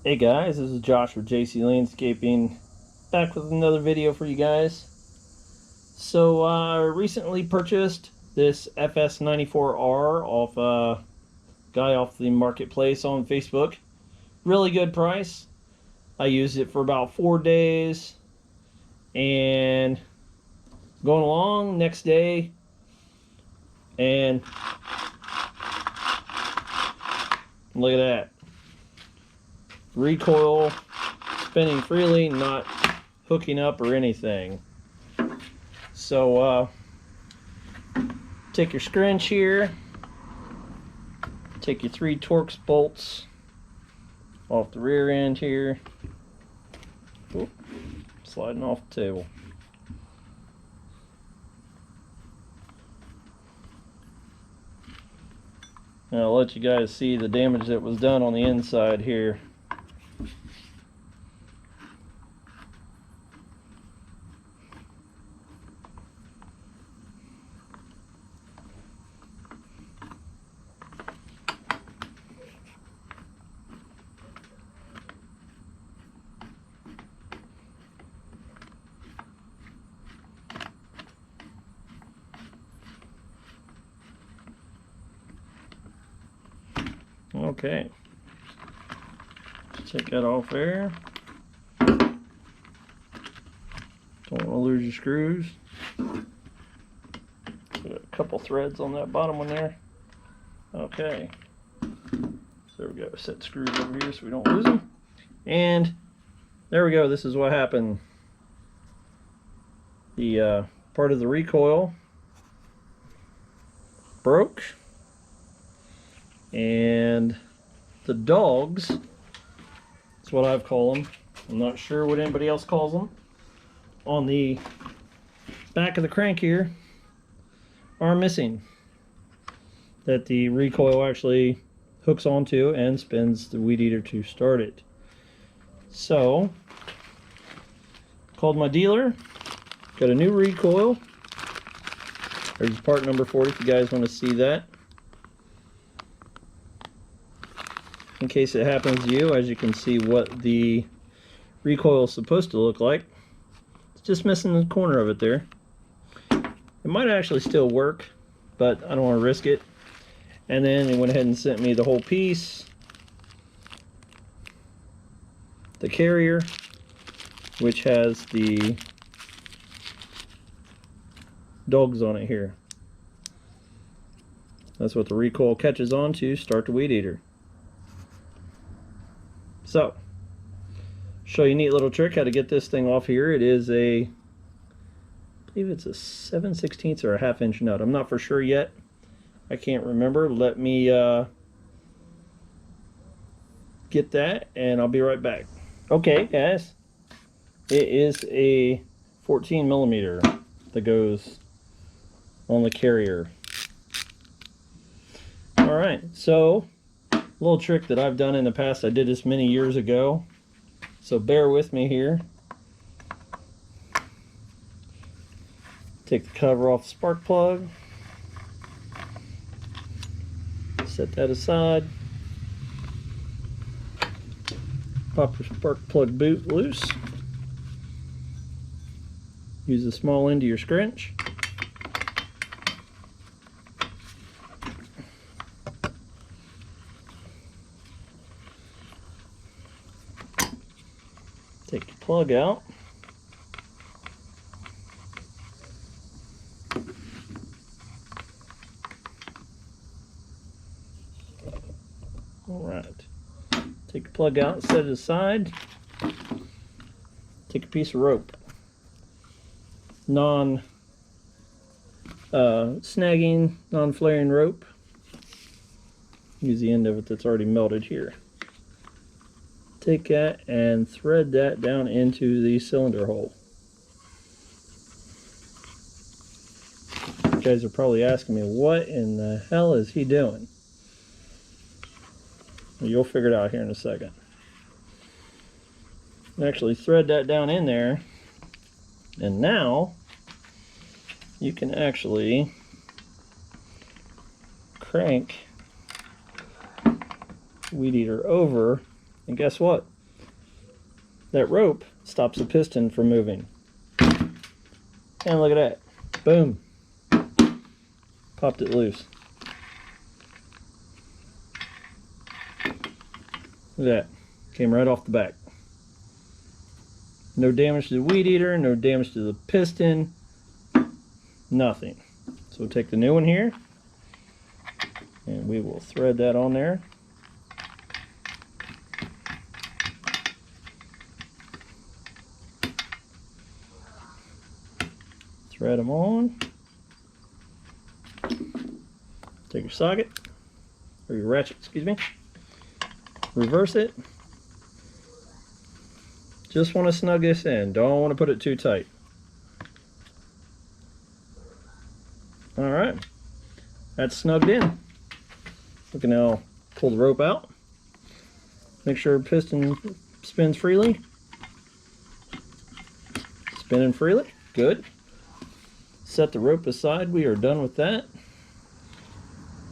Hey guys, this is Josh with JC Landscaping, back with another video for you guys. So I recently purchased this Fs94R off a guy off the marketplace on Facebook. Really good price. I used it for about 4 days, and going along next day, and look at that. Recoil spinning freely, not hooking up or anything. So take your scrunch here, take your 3 Torx bolts off the rear end here. Oop, sliding off the table. And I'll let you guys see the damage that was done on the inside here. Okay, take that off there. Don't want to lose your screws. Put a couple threads on that bottom one there. Okay, so there we go. Set the screws over here so we don't lose them. And there we go. This is what happened. The part of the recoil broke, and the dogs, that's what I've called them, I'm not sure what anybody else calls them, on the back of the crank here are missing, that the recoil actually hooks onto and spins the weed eater to start it. So called my dealer, got a new recoil. There's part number 40 if you guys want to see that, in case it happens to you. As you can see what the recoil is supposed to look like. It's just missing the corner of it there. It might actually still work, but I don't want to risk it. And then they went ahead and sent me the whole piece, the carrier, which has the dogs on it here. That's what the recoil catches on to start the weed eater. So, show you a neat little trick how to get this thing off here. It is I believe it's a 7/16 or a 1/2 inch nut. I'm not for sure yet. I can't remember. Let me get that and I'll be right back. Okay guys, it is a 14 millimeter that goes on the carrier. Alright, so little trick that I've done in the past. I did this many years ago, so bear with me here. Take the cover off the spark plug, set that aside, pop your spark plug boot loose, use the small end of your scrunch, take your plug out, alright, take your plug out, set it aside, take a piece of rope, snagging, non-flaring rope, use the end of it that's already melted here. Take that and thread that down into the cylinder hole. You guys are probably asking me, what in the hell is he doing? Well, you'll figure it out here in a second. Actually thread that down in there, and now you can actually crank weed eater over, and guess what? that rope stops the piston from moving. And look at that. Boom. Popped it loose. Look at that. Came right off the back. No damage to the weed eater, no damage to the piston, nothing. So we'll take the new one here and we will thread that on there. Thread them on. Take your socket, or your ratchet, excuse me. Reverse it. Just want to snug this in. Don't want to put it too tight. Alright. That's snugged in. We can now pull the rope out. Make sure piston spins freely. Spinning freely. Good. Set the rope aside. We are done with that.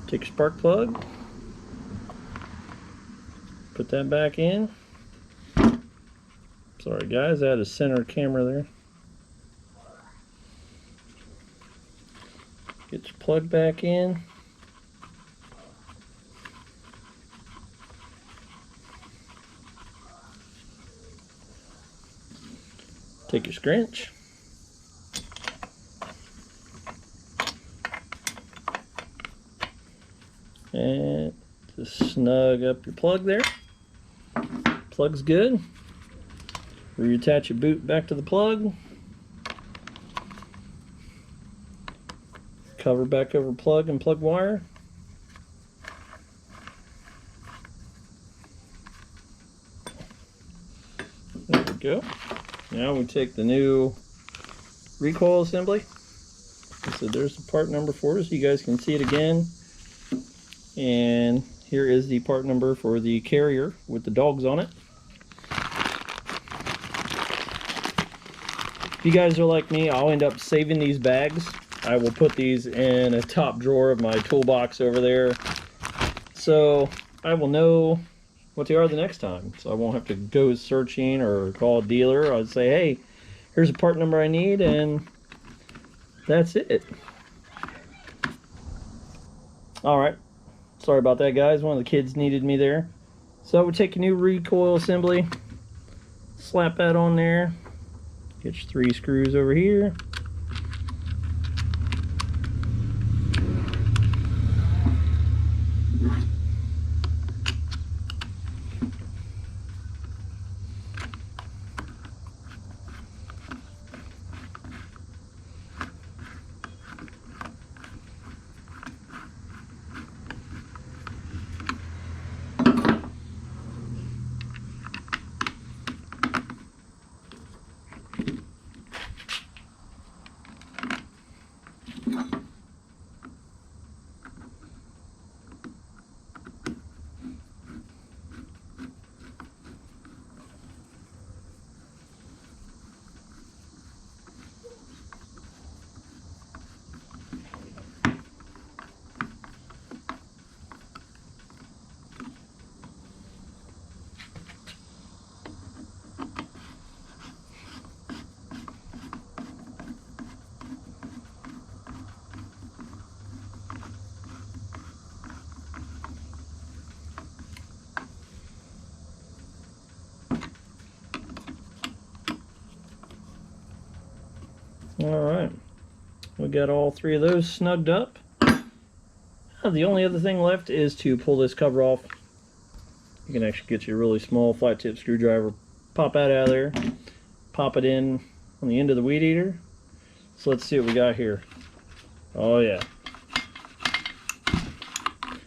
Take your spark plug. Put that back in. Sorry guys, I had a center camera there. Get your plug back in. Take your scrunch. And just snug up your plug there. Plug's good. Reattach your boot back to the plug. Cover back over plug and plug wire. There we go. Now we take the new recoil assembly. So there's the part number for it, so you guys can see it again. And here is the part number for the carrier with the dogs on it. If you guys are like me, I'll end up saving these bags. I will put these in a top drawer of my toolbox over there, so I will know what they are the next time. So I won't have to go searching or call a dealer. I'll say, hey, here's a part number I need, and that's it. Alright, sorry about that guys, one of the kids needed me there. So we take a new recoil assembly, slap that on there. Get your 3 screws over here. Alright, we got all 3 of those snugged up. The only other thing left is to pull this cover off. You can actually get your really small flat tip screwdriver, pop that out of there, pop it in on the end of the weed eater. So let's see what we got here. Oh yeah.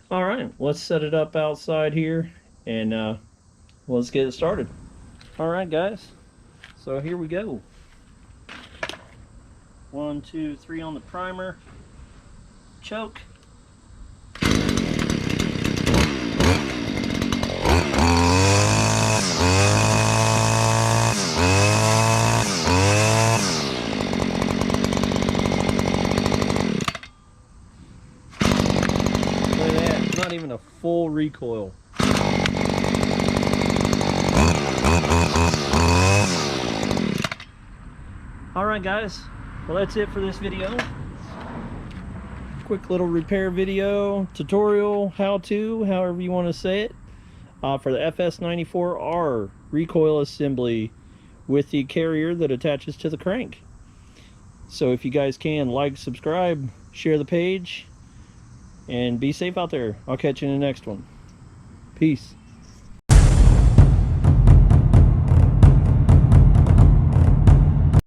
Alright, let's set it up outside here and let's get it started. Alright guys, so here we go. 1, 2, 3 on the primer, choke. Look at that, it's not even a full recoil. Alright guys, well that's it for this video. Quick little repair video, tutorial, how-to, however you want to say it, for the Fs94R recoil assembly with the carrier that attaches to the crank. So if you guys can, like, subscribe, share the page, and be safe out there. I'll catch you in the next one. Peace.